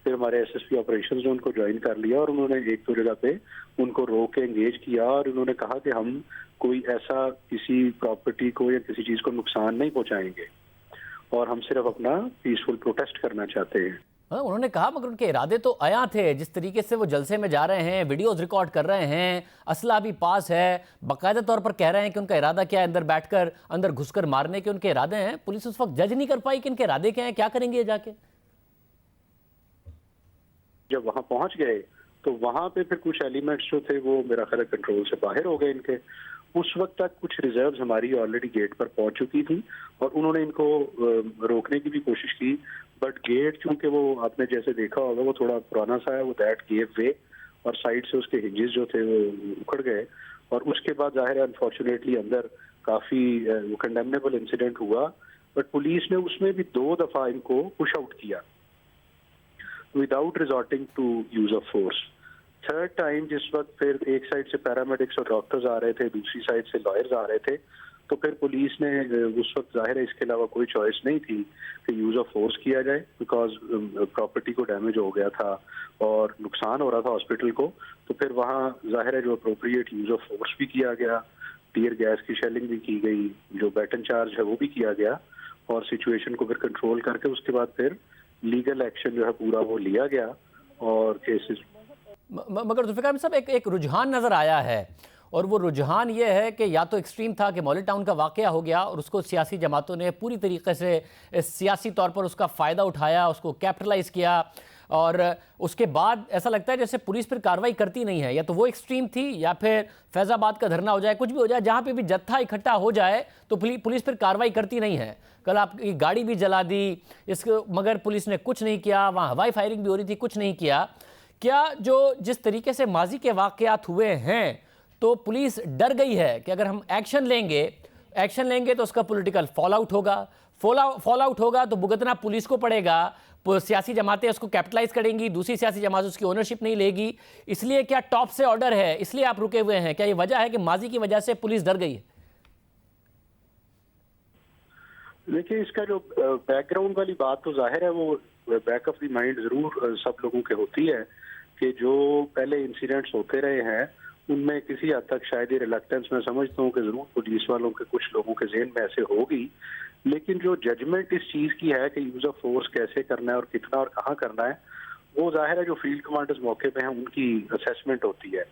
[SPEAKER 6] फिर हमारे एसएसपी ऑपरेशंस ने उनको ज्वाइन कर लिया और उन्होंने एक दो जगह पे उनको रोक के एंगेज किया और उन्होंने कहा कि हम कोई ऐसा किसी प्रॉपर्टी को या किसी चीज़ को नुकसान नहीं पहुंचाएंगे और हम सिर्फ अपना पीसफुल प्रोटेस्ट करना चाहते हैं।
[SPEAKER 1] उन्होंने कहा, मगर उनके इरादे तो अया थे। जिस तरीके से वो जलसे में जा रहे हैं, वीडियोस रिकॉर्ड कर रहे हैं, असला भी पास है, बाकायदा तौर पर कह रहे हैं कि उनका इरादा क्या है, अंदर बैठकर अंदर घुसकर मारने के उनके इरादे हैं। पुलिस उस वक्त जज नहीं कर पाई कि इनके इरादे क्या हैं, क्या करेंगे जाके।
[SPEAKER 6] जब वहां पहुंच गए तो वहां पे फिर कुछ एलिमेंट्स जो थे वो मेरा ख्याल कंट्रोल से बाहर हो गए इनके। उस वक्त तक कुछ रिजर्व्स हमारी ऑलरेडी गेट पर पहुंच चुकी थी और उन्होंने इनको रोकने की भी कोशिश की, बट गेट चूंकि वो आपने जैसे देखा होगा वो थोड़ा पुराना सा है, वो दैट गेव वे और साइड से उसके हिंजेस जो थे वो उखड़ गए और उसके बाद जाहिर है अनफॉर्चुनेटली अंदर काफी कंडेमनेबल इंसिडेंट हुआ, बट पुलिस ने उसमें भी 2 दफा इनको पुश आउट किया without resorting to use of force. Third time जिस वक्त फिर एक साइड से पैरामेडिक्स और डॉक्टर्स आ रहे थे, दूसरी साइड से लॉयर्स आ रहे थे, तो फिर पुलिस ने उस वक्त जाहिर है इसके अलावा कोई चॉइस नहीं थी कि यूज ऑफ फोर्स किया जाए, बिकॉज प्रॉपर्टी को डैमेज हो गया था और नुकसान हो रहा था हॉस्पिटल को। तो फिर वहाँ जाहिर है जो अप्रोप्रिएट यूज ऑफ फोर्स भी किया गया, टीयर गैस की शेलिंग भी की गई, जो बैटन चार्ज है वो भी किया गया और सिचुएशन को फिर कंट्रोल करके उसके बाद फिर लीगल एक्शन जो है पूरा वो लिया गया और केसेस।
[SPEAKER 1] मगर जुल्फ़िकार साहब एक रुझान नज़र आया है और वो रुझान ये है कि या तो एक्सट्रीम था कि मॉडल टाउन का वाक़या हो गया और उसको सियासी जमातों ने पूरी तरीके से सियासी तौर पर उसका फ़ायदा उठाया, उसको कैपिटलाइज़ किया और उसके बाद ऐसा लगता है जैसे पुलिस फिर कार्रवाई करती नहीं है। या तो वो एक्सट्रीम थी या फिर फैज़ाबाद का धरना हो जाए, कुछ भी हो जाए, जहाँ पे भी जत्था इकट्ठा हो जाए तो पुलिस फिर कार्रवाई करती नहीं है। कल आपकी गाड़ी भी जला दी मगर पुलिस ने कुछ नहीं किया, वहाँ हवाई फायरिंग भी हो रही थी, कुछ नहीं किया। क्या जो जिस तरीके से माजी के वाक़यात हुए हैं तो पुलिस डर गई है कि अगर हम एक्शन लेंगे तो उसका पॉलिटिकल फॉल आउट होगा तो भुगतना पुलिस को पड़ेगा, सियासी जमातें उसको कैपिटलाइज करेंगी, दूसरी सियासी जमात उसकी ओनरशिप नहीं लेगी। इसलिए क्या टॉप से ऑर्डर है, इसलिए आप रुके हुए हैं? क्या ये वजह है कि माजी की वजह से पुलिस डर गई है?
[SPEAKER 6] देखिए, इसका जो बैकग्राउंड वाली बात तो जाहिर है वो बैक ऑफ द माइंड जरूर सब लोगों के होती है कि जो पहले इंसिडेंट्स होते रहे हैं उनमें किसी हद तक शायद ये रिलक्टेंस मैं समझता हूँ कि जरूर पुलिस वालों के कुछ लोगों के ज़हन में ऐसे होगी, लेकिन जो जजमेंट इस चीज़ की है कि यूज ऑफ फोर्स कैसे करना है और कितना और कहाँ करना है, वो जाहिर है जो फील्ड कमांडर्स मौके पे हैं उनकी असेसमेंट होती है।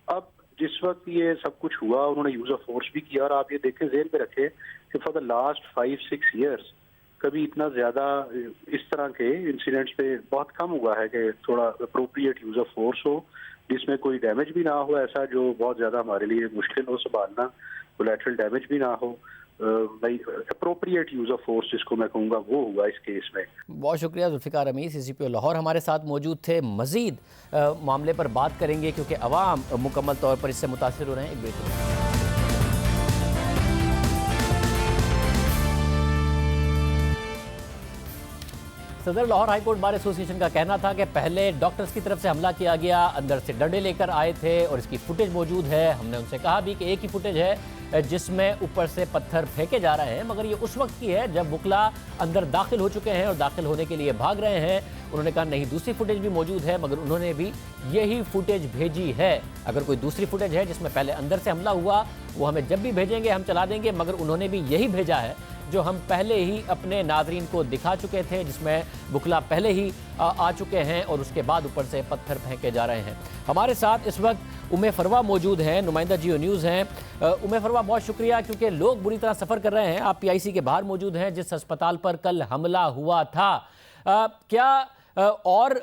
[SPEAKER 6] अब जिस वक्त ये सब कुछ हुआ उन्होंने यूज ऑफ फोर्स भी किया, और आप ये देखें, ज़हन पे रखें कि फॉर द लास्ट 5-6 ईयर्स कभी इतना ज्यादा इस तरह के इंसिडेंट्स पे बहुत कम हुआ है कि थोड़ा अप्रोप्रिएट यूज ऑफ फोर्स हो जिसमें कोई डैमेज भी ना हो, ऐसा जो बहुत ज्यादा हमारे लिए मुश्किल हो संभालना, कोलैटरल डैमेज भी ना हो। भाई अप्रोप्रिएट यूज ऑफ फोर्स जिसको मैं कहूँगा वो हुआ इस केस में।
[SPEAKER 1] बहुत शुक्रिया जुल्फ़िकार अमीर, CCPO लाहौर हमारे साथ मौजूद थे। मजीद मामले पर बात करेंगे क्योंकि अवाम मुकम्मल तौर पर इससे मुतासिर हो रहे हैं। एक ब्रेक। सदर Lahore high court bar association का कहना था कि पहले डॉक्टर्स की तरफ से हमला किया गया, अंदर से डंडे लेकर आए थे और इसकी फुटेज मौजूद है। हमने उनसे कहा भी कि एक ही फुटेज है जिसमें ऊपर से पत्थर फेंके जा रहे हैं, मगर ये उस वक्त की है जब वुकला अंदर दाखिल हो चुके हैं और दाखिल होने के लिए भाग रहे हैं। उन्होंने कहा नहीं, दूसरी फुटेज भी मौजूद है, मगर उन्होंने भी यही फुटेज भेजी है। अगर कोई दूसरी फुटेज है जिसमें पहले अंदर से हमला हुआ, वो हमें जब भी भेजेंगे हम चला देंगे, मगर उन्होंने भी यही भेजा है जो हम पहले ही अपने नाजरीन को दिखा चुके थे, जिसमें वुकला पहले ही आ चुके हैं और उसके बाद ऊपर से पत्थर फेंके जा रहे हैं। हमारे साथ इस वक्त उमे फरवा मौजूद हैं, नुमाइंदा जियो न्यूज़ हैं। उमे फरवा, बहुत शुक्रिया, क्योंकि लोग बुरी तरह सफ़र कर रहे हैं। आप PIC के बाहर मौजूद हैं जिस अस्पताल पर कल हमला हुआ था। क्या और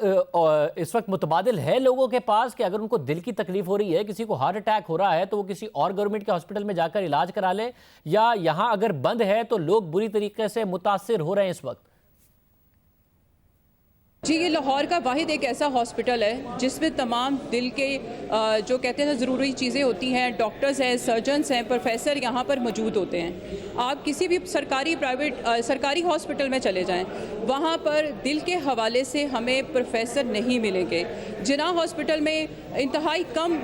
[SPEAKER 1] इस वक्त मुतबादिल है लोगों के पास कि अगर उनको दिल की तकलीफ हो रही है, किसी को हार्ट अटैक हो रहा है, तो वो किसी और गवर्नमेंट के हॉस्पिटल में जाकर इलाज करा ले, या यहाँ अगर बंद है तो लोग बुरी तरीके से मुतासिर हो रहे हैं इस वक्त?
[SPEAKER 7] जी, ये लाहौर का वाहिद एक ऐसा हॉस्पिटल है जिसमें तमाम दिल के जो कहते हैं ज़रूरी चीज़ें होती हैं, डॉक्टर्स हैं, सर्जन्स हैं, प्रोफेसर यहाँ पर मौजूद होते हैं। आप किसी भी सरकारी हॉस्पिटल में चले जाएं, वहाँ पर दिल के हवाले से हमें प्रोफेसर नहीं मिलेंगे। जिन्ना हॉस्पिटल में इंतहाई कम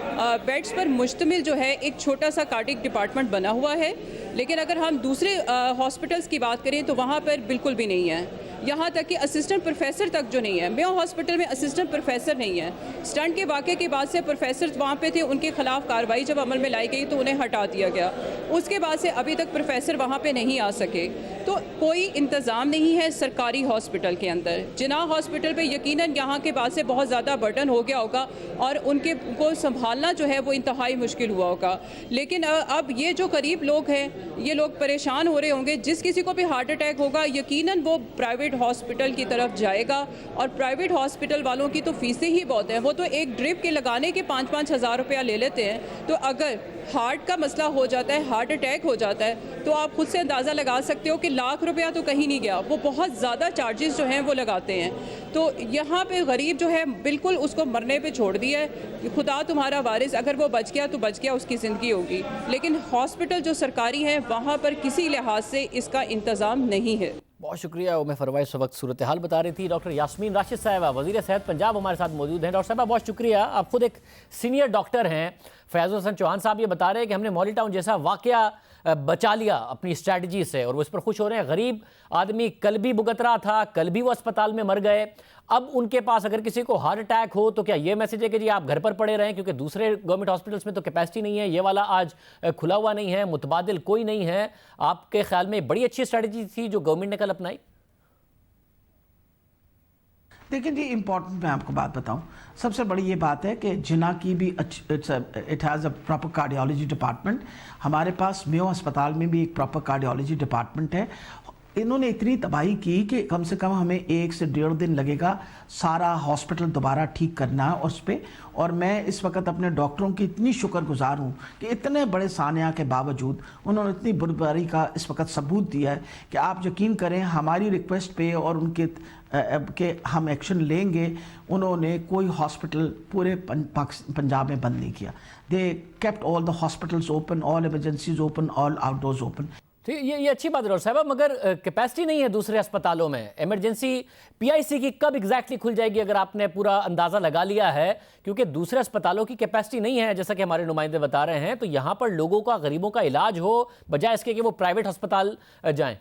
[SPEAKER 7] बेड्स पर मुश्तमिल जो है एक छोटा सा कार्डिक डिपार्टमेंट बना हुआ है, लेकिन अगर हम दूसरे हॉस्पिटल्स की बात करें तो वहाँ पर बिल्कुल भी नहीं है। यहाँ तक कि असिस्टेंट प्रोफेसर तक जो नहीं है। मेयो हॉस्पिटल में असिस्टेंट प्रोफेसर नहीं है। स्टंट के वाक़े के बाद से प्रोफेसर वहाँ पे थे, उनके खिलाफ कार्रवाई जब अमल में लाई गई तो उन्हें हटा दिया गया। उसके बाद से अभी तक प्रोफेसर वहाँ पे नहीं आ सके। तो कोई इंतज़ाम नहीं है सरकारी हॉस्पिटल के अंदर। जिन्ना हॉस्पिटल पे यकीनन यहाँ के बाद से बहुत ज़्यादा बर्डन हो गया होगा और उनके को संभालना जो है वो इंतहाई मुश्किल हुआ होगा। लेकिन अब ये जो करीब लोग हैं, ये लोग परेशान हो रहे होंगे। जिस किसी को भी हार्ट अटैक होगा यकीनन वो प्राइवेट हॉस्पिटल की तरफ जाएगा, और प्राइवेट हॉस्पिटल वालों की तो फीसें ही बहुत हैं। वो तो एक ड्रिप के लगाने के 5-5 हज़ार रुपया ले लेते हैं। तो अगर हार्ट का मसला हो जाता है, हार्ट अटैक हो जाता है, तो आप खुद से अंदाज़ा लगा सकते हो कि लाख रुपया तो कहीं नहीं गया, वो बहुत ज़्यादा चार्जेस जो हैं वो लगाते हैं। तो यहाँ पे गरीब जो है बिल्कुल उसको मरने पे छोड़ दिया है कि खुदा तुम्हारा वारिस, अगर वो बच गया तो बच गया, उसकी ज़िंदगी होगी। लेकिन हॉस्पिटल जो सरकारी हैं वहाँ पर किसी लिहाज से इसका इंतज़ाम नहीं है।
[SPEAKER 1] बहुत शुक्रिया। उमे फरवा इस वक्त सूरत हाल बता रही थी। डॉक्टर यास्मीन राशिद साहिबा, वज़ीर सेहत पंजाब, हमारे साथ मौजूद हैं। डॉक्टर साहबा बहुत शुक्रिया, आप खुद एक सीनियर डॉक्टर हैं। फैज़ुल हसन चौहान साहब ये बता रहे हैं कि हमने मौली टाउन जैसा वाक़या बचा लिया अपनी स्ट्रैटेजी से, और वो इस पर खुश हो रहे हैं। गरीब आदमी कल भी भुगत रहा था, कल भी वो अस्पताल में मर गए। अब उनके पास अगर किसी को हार्ट अटैक हो तो क्या ये मैसेज है कि जी आप घर पर पड़े रहें, क्योंकि दूसरे गवर्नमेंट हॉस्पिटल्स में तो कैपेसिटी नहीं है, ये वाला आज खुला हुआ नहीं है, मुतबादिल कोई नहीं है। आपके ख्याल में बड़ी अच्छी स्ट्रैटेजी थी जो गवर्नमेंट ने कल अपनाई?
[SPEAKER 8] देखिए जी, इम्पॉर्टेंट मैं आपको बात बताऊं, सबसे बड़ी ये बात है कि जिन्ना की भी it has a proper cardiology department. हमारे पास मेयो अस्पताल में भी एक प्रॉपर कार्डियोलॉजी डिपार्टमेंट है। इन्होंने इतनी तबाही की कि कम से कम हमें 1 से 1.5 दिन लगेगा सारा हॉस्पिटल दोबारा ठीक करना है उस पर। और मैं इस वक्त अपने डॉक्टरों की इतनी शुक्रगुजार हूँ कि इतने बड़े सानिया के बावजूद उन्होंने इतनी बुराई का इस वक्त सबूत दिया है कि आप यकीन करें हमारी रिक्वेस्ट पे और उनके के हम एक्शन लेंगे। उन्होंने कोई हॉस्पिटल पूरे पंजाब में बंद नहीं किया। They kept all the hospitals open, all emergencies open, all outdoors open.
[SPEAKER 1] तो ये अच्छी बात है डॉक्टर साहब, मगर कैपेसिटी नहीं है दूसरे अस्पतालों में। इमरजेंसी PIC की कब एग्जैक्टली खुल जाएगी, अगर आपने पूरा अंदाज़ा लगा लिया है? क्योंकि दूसरे अस्पतालों की कैपेसिटी नहीं है, जैसा कि हमारे नुमाइंदे बता रहे हैं। तो यहाँ पर लोगों का, गरीबों का इलाज हो, बजाय इसके कि वो प्राइवेट अस्पताल जाएं।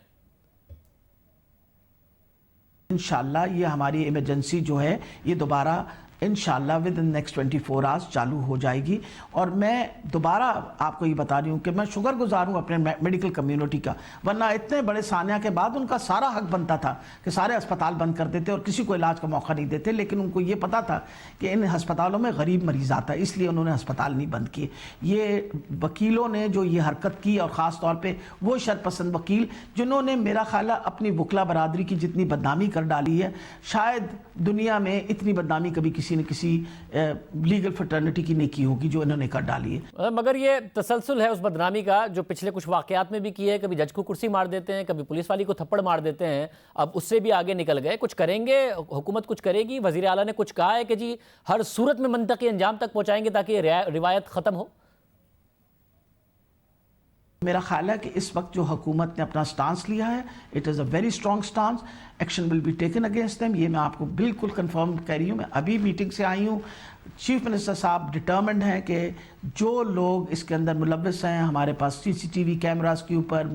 [SPEAKER 1] इंशाल्लाह
[SPEAKER 8] ये हमारी इमरजेंसी जो है ये दोबारा इंशाल्लाह विद इन नेक्स्ट 24 आवर्स चालू हो जाएगी। और मैं दोबारा आपको ये बता रही हूँ कि मैं शुक्रगुजार हूँ अपने मेडिकल कम्युनिटी का, वरना इतने बड़े सानिया के बाद उनका सारा हक बनता था कि सारे अस्पताल बंद कर देते और किसी को इलाज का मौका नहीं देते, लेकिन उनको ये पता था कि इन अस्पतालों में गरीब मरीज आता है, इसलिए उन्होंने अस्पताल नहीं बंद किए। ये वकीलों ने जो ये हरकत की, और ख़ास तौर पर वो शरपसंद वकील जिन्होंने मेरा ख्याल है अपनी वकला बरादरी की जितनी बदनामी कर डाली है, शायद दुनिया में इतनी बदनामी कभी किसी ने किसी लीगल फ्रेटर्निटी की नहीं की होगी जो इन्होंने कर डाली है।
[SPEAKER 1] मगर ये तसलसल है उस बदनामी का जो पिछले कुछ वाकयात में भी की है। कभी जज को कुर्सी मार देते हैं, कभी पुलिस वाली को थप्पड़ मार देते हैं, अब उससे भी आगे निकल गए। कुछ करेंगे, हुकूमत कुछ करेगी? वज़ीर आला ने कुछ कहा है कि जी हर सूरत में मंतकी अंजाम तक पहुंचाएंगे ताकि रिवायत ख़त्म हो?
[SPEAKER 8] मेरा ख्याल है कि इस वक्त जो हुकूमत ने अपना स्टांस लिया है, it is a very strong stance, action will be taken against them. ये मैं आपको बिल्कुल कंफर्म कह रही हूँ। मैं अभी मीटिंग से आई हूँ, चीफ मिनिस्टर साहब डिटर्मिन्ड हैं कि जो लोग इसके अंदर मुलव्वस हैं, हमारे पास CCTV कैमरास के ऊपर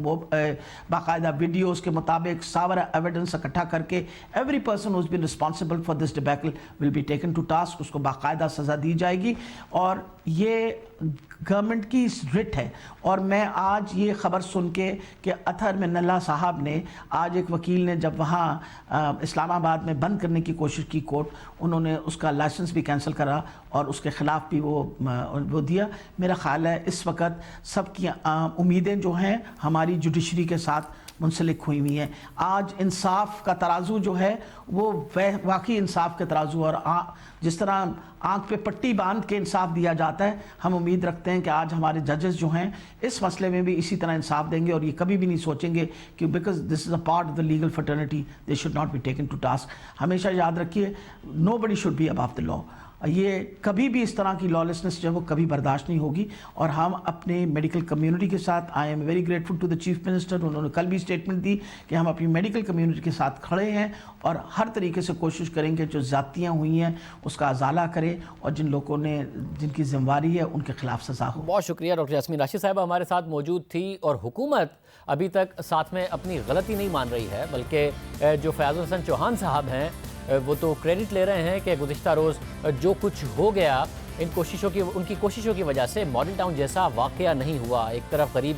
[SPEAKER 8] बाकायदा वीडियोस के मुताबिक सारा एविडेंस इकट्ठा करके every person who has been responsible for this debacle will be taken to task, उसको बाकायदा सज़ा दी जाएगी। और ये गवर्नमेंट की रिट है। और मैं आज ये ख़बर सुन के कि अतहर मिनल्ला साहब ने, आज एक वकील ने जब वहाँ इस्लामाबाद में बंद करने की कोशिश की कोर्ट, उन्होंने उसका लाइसेंस भी कैंसिल करा और उसके ख़िलाफ़ भी वो दिया। मेरा ख़्याल है इस वक्त सबकी उम्मीदें जो हैं हमारी जुडिशरी के साथ मुंसलिक हुई हुई हैं। आज इंसाफ का तराजू जो है वो वाकई इंसाफ के तराजू, और जिस तरह आंख पे पट्टी बांध के इंसाफ दिया जाता है, हम उम्मीद रखते हैं कि आज हमारे जजेस जो हैं इस मसले में भी इसी तरह इंसाफ देंगे। और ये कभी भी नहीं सोचेंगे कि because this is a part of the legal fraternity they should not be taken to task. हमेशा याद रखिए, nobody should be above the law. ये कभी भी इस तरह की लॉलेसनेस जो है वो कभी बर्दाश्त नहीं होगी। और हम अपने मेडिकल कम्युनिटी के साथ, I am very grateful to the chief minister, उन्होंने कल भी स्टेटमेंट दी कि हम अपनी मेडिकल कम्युनिटी के साथ खड़े हैं और हर तरीके से कोशिश करेंगे जो ज़्यादतियाँ हुई हैं उसका अजाला करें और जिन लोगों ने जिनकी जिम्मेवारी है उनके खिलाफ सज़ा हो।
[SPEAKER 1] बहुत शुक्रिया। डॉक्टर यास्मीन राशिद साहब हमारे साथ मौजूद थी। और हुकूमत अभी तक साथ में अपनी गलती नहीं मान रही है, बल्कि जो फयाज़ुल हसन चौहान साहब हैं वो तो क्रेडिट ले रहे हैं कि गुज़िश्ता रोज़ जो कुछ हो गया उनकी कोशिशों की वजह से मॉडल टाउन जैसा वाक़या नहीं हुआ। एक तरफ करीब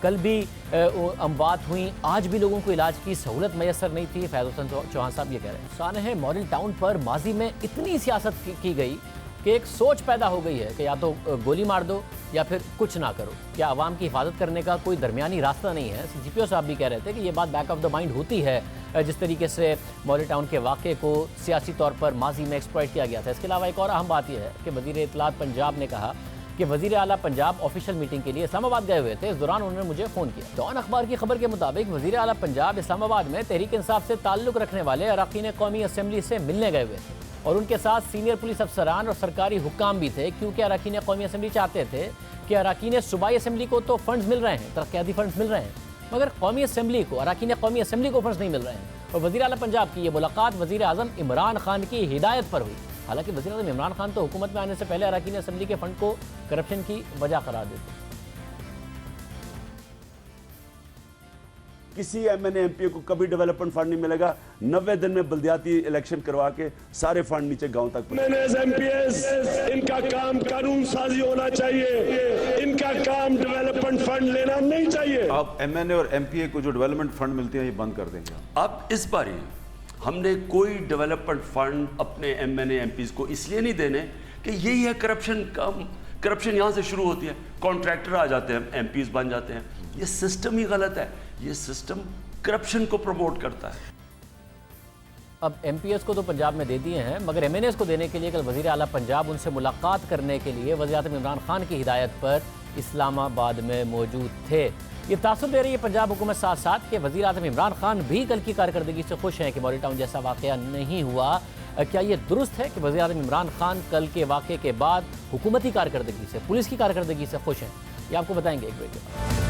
[SPEAKER 1] कल भी अमवात हुई, आज भी लोगों को इलाज की सहूलत मैसर नहीं थी। फयाज़ुल हसन चौहान साहब ये कह रहे हैं। नुकसान है मॉडल टाउन पर माजी में इतनी सियासत की गई कि एक सोच पैदा हो गई है कि या तो गोली मार दो या फिर कुछ ना करो। क्या आवाम की हिफाजत करने का कोई दरमियानी रास्ता नहीं है? CPO साहब भी कह रहे थे कि ये बात बैक ऑफ द माइंड होती है जिस तरीके से मॉडल टाउन के वाक़े को सियासी तौर पर माजी में एक्सप्लॉइट किया गया था। इसके अलावा एक और अहम बात यह है कि वज़ीर इत्तलात पंजाब ने कहा कि वज़ीर आला पंजाब ऑफिशियल मीटिंग के लिए इस्लामाबाद गए हुए थे। इस दौरान उन्होंने मुझे फ़ोन किया। डॉन अखबार की खबर के मुताबिक वज़ीर आला पंजाब इस्लामाबाद में तहरीक इंसाफ से ताल्लुक़ रखने वाले अरकान कौमी असम्बली से मिलने गए हुए थे और उनके साथ सीनियर पुलिस अफसरान और सरकारी हुक्काम भी थे, क्योंकि अरकान कौमी असम्बली चाहते थे कि अरकान सूबाई असम्बली को तो फंड्स मिल रहे हैं, तरक्याती फंड्स मिल रहे हैं, मगर कौमी असम्बली को, अरकान कौमी असम्बली को फंड्स नहीं मिल रहे हैं। और वज़ीर आला पंजाब की ये मुलाकात वज़ीर आज़म इमरान खान की हिदायत पर हुई। हालांकि वज़ीर आज़म इमरान खान तो हुकूमत में आने से पहले अरकान असम्बली के फंड को करप्शन की वजह करार देते।
[SPEAKER 9] किसी MNA MP को कभी डेवलपमेंट फंड नहीं मिलेगा। 90 दिन में बल्दियाती इलेक्शन करवा के सारे फंड नीचे गांव तक।
[SPEAKER 10] MPs इनका काम कानून साजी होना चाहिए, इनका काम डेवलपमेंट फंड लेना नहीं चाहिए।
[SPEAKER 9] आप MNA और MPA को जो डेवलपमेंट फंड मिलते हैं ये बंद कर देंगे।
[SPEAKER 11] अब इस बारी हमने कोई डेवलपमेंट फंड अपने MNA MPs को इसलिए नहीं देने कि यही है करप्शन यहाँ से शुरू होती है। कॉन्ट्रैक्टर आ जाते हैं, MPs बन जाते हैं। ये सिस्टम ही गलत है। ये सिस्टम करप्शन को प्रमोट करता है।
[SPEAKER 1] अब MPS को तो पंजाब में दे दिए हैं, मगर MNAs को देने के लिए कल वज़ीर आला पंजाब उनसे मुलाकात करने के लिए वज़ीर आज़म इमरान खान की हिदायत पर इस्लामाबाद में मौजूद थे। ये तासुर दे रही है पंजाब हुकूमत साथ साथ कि वज़ीर आज़म इमरान खान भी कल की कारकर्दगी से खुश हैं कि मॉडल टाउन जैसा वाक़या नहीं हुआ। क्या ये दुरुस्त है कि वज़ीर आज़म इमरान खान कल के वाक़े के बाद हुकूमती कारकर्दगी से, पुलिस की कारकर्दगी से खुश हैं? ये आपको बताएंगे एक ब्रेक के बाद।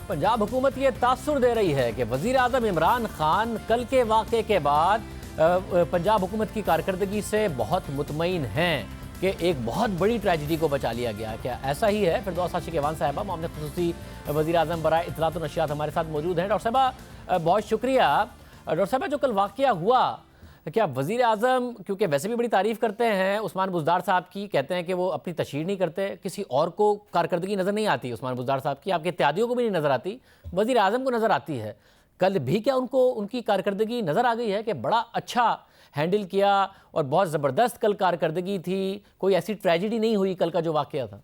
[SPEAKER 1] पंजाब हुकूमत ये तासुर दे रही है कि वज़ीर आज़म इमरान खान कल के वाक़े के बाद पंजाब हुकूमत की कारकर्दगी से बहुत मुतमईन हैं कि एक बहुत बड़ी ट्रेजिडी को बचा लिया गया। क्या ऐसा ही है? फिरदौस आशिक एवान साहिबा, मामले खुसूसी वज़ीर आज़म बराए इत्तलात व नशियात हमारे साथ मौजूद हैं। डॉक्टर साहबा बहुत शुक्रिया। डॉक्टर साहबा जो कल वाक़या हुआ, क्या वज़ीर आज़म क्योंकि वैसे भी बड़ी तारीफ़ करते हैं उस्मान बुज़दार साहब की, कहते हैं कि वो अपनी तशहीर नहीं करते, किसी और को कारकर्दगी नज़र नहीं आती उस्मान बुज़दार साहब की, आपके इत्यादियों को भी नहीं नज़र आती, वज़ीर आज़म को नज़र आती है। कल भी क्या उनको उनकी कारकर्दगी नज़र आ गई है कि बड़ा अच्छा हैंडल किया और बहुत ज़बरदस्त कल कारकर्दगी थी, कोई ऐसी ट्रेजिडी नहीं हुई कल का जो वाक़या था?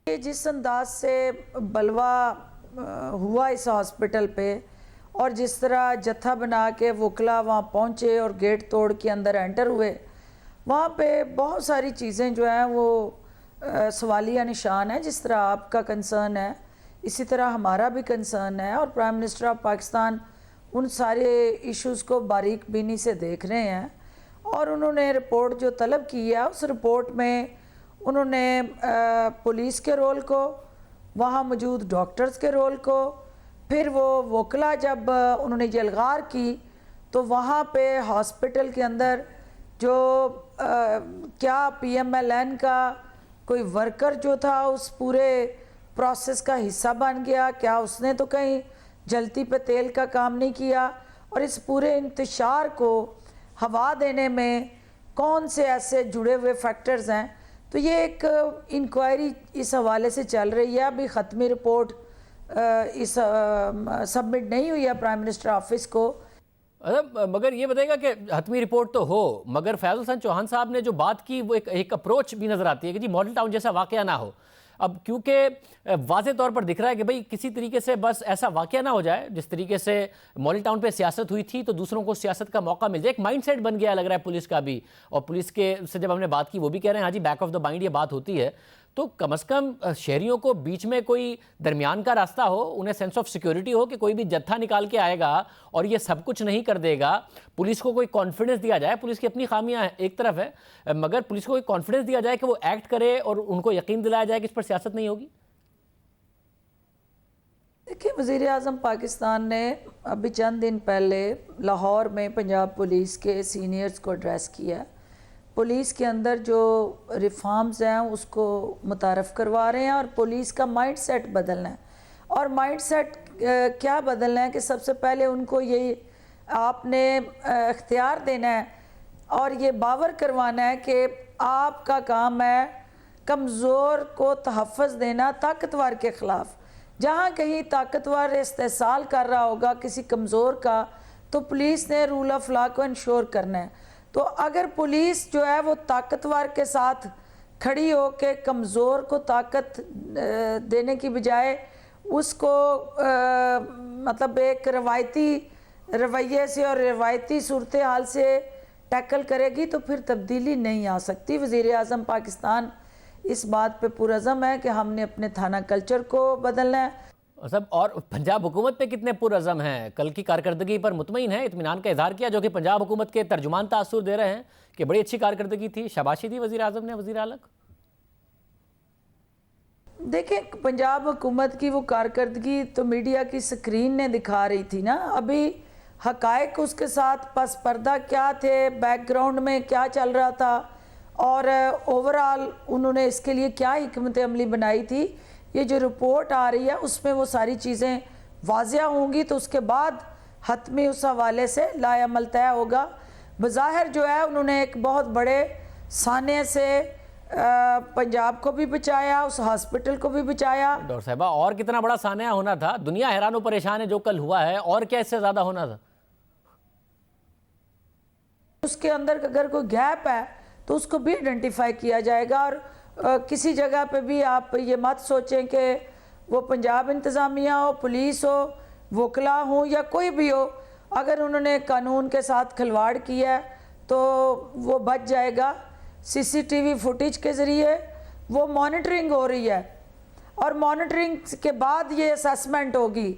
[SPEAKER 12] जिस अंदाज से बलवा हुआ इस हॉस्पिटल पे और जिस तरह जत्था बना के वकला वहाँ पहुँचे और गेट तोड़ के अंदर एंटर हुए, वहाँ पे बहुत सारी चीज़ें जो हैं वो सवालिया निशान है। जिस तरह आपका कंसर्न है इसी तरह हमारा भी कंसर्न है और प्राइम मिनिस्टर ऑफ पाकिस्तान उन सारे इश्यूज़ को बारीक बीनी से देख रहे हैं और उन्होंने रिपोर्ट जो तलब की है उस रिपोर्ट में उन्होंने पुलिस के रोल को, वहाँ मौजूद डॉक्टर्स के रोल को, फिर वो वकला जब उन्होंने जलगार की तो वहाँ पे हॉस्पिटल के अंदर जो क्या PMLN का कोई वर्कर जो था उस पूरे प्रोसेस का हिस्सा बन गया, क्या उसने तो कहीं जलती पे तेल का काम नहीं किया और इस पूरे इंतशार को हवा देने में कौन से ऐसे जुड़े हुए फैक्टर्स हैं। तो ये एक इंक्वायरी इस हवाले से चल रही है। अभी ख़त्मी रिपोर्ट इस सबमिट नहीं हुई है प्राइम मिनिस्टर ऑफिस को।
[SPEAKER 1] मगर ये बताएगा कि हतमी रिपोर्ट तो हो, मगर फैज़ल हसन चौहान साहब ने जो बात की वो एक अप्रोच भी नज़र आती है कि जी मॉडल टाउन जैसा वाक़या ना हो। अब क्योंकि वाज़े तौर पर दिख रहा है कि भाई किसी तरीके से बस ऐसा वाक़या ना हो जाए, जिस तरीके से मॉडल टाउन पे सियासत हुई थी तो दूसरों को सियासत का मौका मिल जाए, एक माइंडसेट बन गया लग रहा है पुलिस का भी। और पुलिस के से जब हमने बात की वो भी कह रहे हैं हाँ जी बैक ऑफ द माइंड ये बात होती है, तो कम से कम शहरियों को बीच में कोई दरमियान का रास्ता हो, उन्हें सेंस ऑफ सिक्योरिटी हो कि कोई भी जत्था निकाल के आएगा और ये सब कुछ नहीं कर देगा। पुलिस को कोई कॉन्फिडेंस दिया जाए, पुलिस की अपनी खामियां एक तरफ है, मगर पुलिस को कोई कॉन्फिडेंस दिया जाए कि वो एक्ट करे और उनको यकीन दिलाया जाए कि इस पर सियासत नहीं होगी।
[SPEAKER 12] देखिए, वज़ीर आज़म पाकिस्तान ने अभी चंद दिन पहले लाहौर में पंजाब पुलिस के सीनियर्स को एड्रेस किया। पुलिस के अंदर जो रिफॉर्म्स हैं उसको मुतारफ़ करवा रहे हैं और पुलिस का माइंड सेट बदलना है। और माइंड सेट क्या बदलना है कि सबसे पहले उनको ये आपने इख्तियार देना है और ये बावर करवाना है कि आपका काम है कमज़ोर को तहफ़्फ़ुज़ देना ताकतवर के ख़िलाफ़। जहाँ कहीं ताकतवर इस्तेसाल कर रहा होगा किसी कमज़ोर का, तो पुलिस ने रूल ऑफ लॉ को इंश्योर करना है। तो अगर पुलिस जो है वो ताकतवर के साथ खड़ी हो के कमज़ोर को ताकत देने की बजाय उसको मतलब एक रवायती रवैये से और रवायती सूरत हाल से टैकल करेगी तो फिर तब्दीली नहीं आ सकती। वज़ीर आज़म पाकिस्तान इस बात पे पुरअज़म है कि हमने अपने थाना कल्चर को बदलना है।
[SPEAKER 1] सब और पंजाब हुकूमत पे कितने पुरअज़म हैं, कल की कारकर्दगी पर मुतमईन है, इत्मीनान का इजहार किया, जो कि पंजाब हुकूमत के तर्जुमान तासुर दे रहे हैं कि बड़ी अच्छी कारकर्दगी थी, शाबाशी दी वज़ीर आज़म ने वज़ीर आला।
[SPEAKER 12] देखें, पंजाब हुकूमत की वो कारकर्दगी तो मीडिया की स्क्रीन ने दिखा रही थी ना, अभी हकायक उसके साथ पस पर्दा क्या थे, बैकग्राउंड में क्या चल रहा था और ओवरऑल उन्होंने इसके लिए क्या हिकमत अमली बनाई थी, ये जो रिपोर्ट आ रही है उसमें वो सारी चीज़ें वाज़िया होंगी तो उसके बाद हतमी उस हवाले से लाअमल तय होगा। बज़ाहिर जो है उन्होंने एक बहुत बड़े साने से पंजाब को भी बचाया, उस हॉस्पिटल को भी बचाया।
[SPEAKER 1] डॉक्टर साहिबा, और कितना बड़ा सानिया होना था, दुनिया हैरान परेशान है जो कल हुआ है, और क्या इससे ज़्यादा होना था।
[SPEAKER 12] उसके अंदर अगर कोई गैप है तो उसको भी आइडेंटिफाई किया जाएगा और किसी जगह पे भी आप ये मत सोचें कि वो पंजाब इंतज़ामिया हो, पुलिस हो, वकला हो या कोई भी हो, अगर उन्होंने कानून के साथ खिलवाड़ किया है तो वो बच जाएगा। CCTV फुटेज के ज़रिए वो मॉनिटरिंग हो रही है और मॉनिटरिंग के बाद ये असेसमेंट होगी।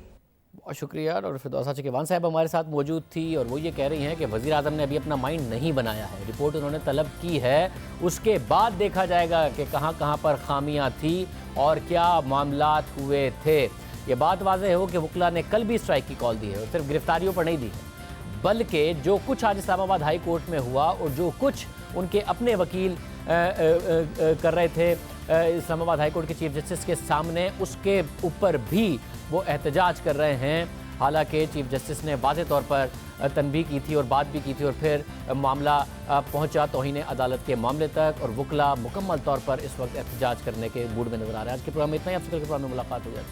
[SPEAKER 1] बहुत शुक्रिया। डॉक्टर फिरदौसा चकीवान साहब हमारे साथ मौजूद थी और वो ये कह रही हैं कि वज़ीर आज़म ने अभी अपना माइंड नहीं बनाया है, रिपोर्ट उन्होंने तलब की है, उसके बाद देखा जाएगा कि कहाँ कहाँ पर खामियाँ थी और क्या मामलात हुए थे। ये बात वाज़ेह हो कि वकला ने कल भी स्ट्राइक की कॉल दी है और सिर्फ गिरफ्तारियों पर नहीं दी है, बल्कि जो कुछ आज इस्लामाबाद हाई कोर्ट में हुआ और जो कुछ उनके अपने वकील कर रहे थे इस्लामाबाद हाई कोर्ट के चीफ जस्टिस के सामने, उसके ऊपर भी वो एहतजाज कर रहे हैं। हालांकि चीफ जस्टिस ने वाज़े तौर पर तनबीह की थी और बात भी की थी, और फिर मामला पहुंचा तौहीन अदालत के मामले तक, और वकला मुकम्मल तौर पर इस वक्त एहतजाज करने के मूड में नजर आ रहे हैं। आज के प्रोग्राम में इतना ही, आपसे कल के प्रोग्राम में मुलाकात हो जाए।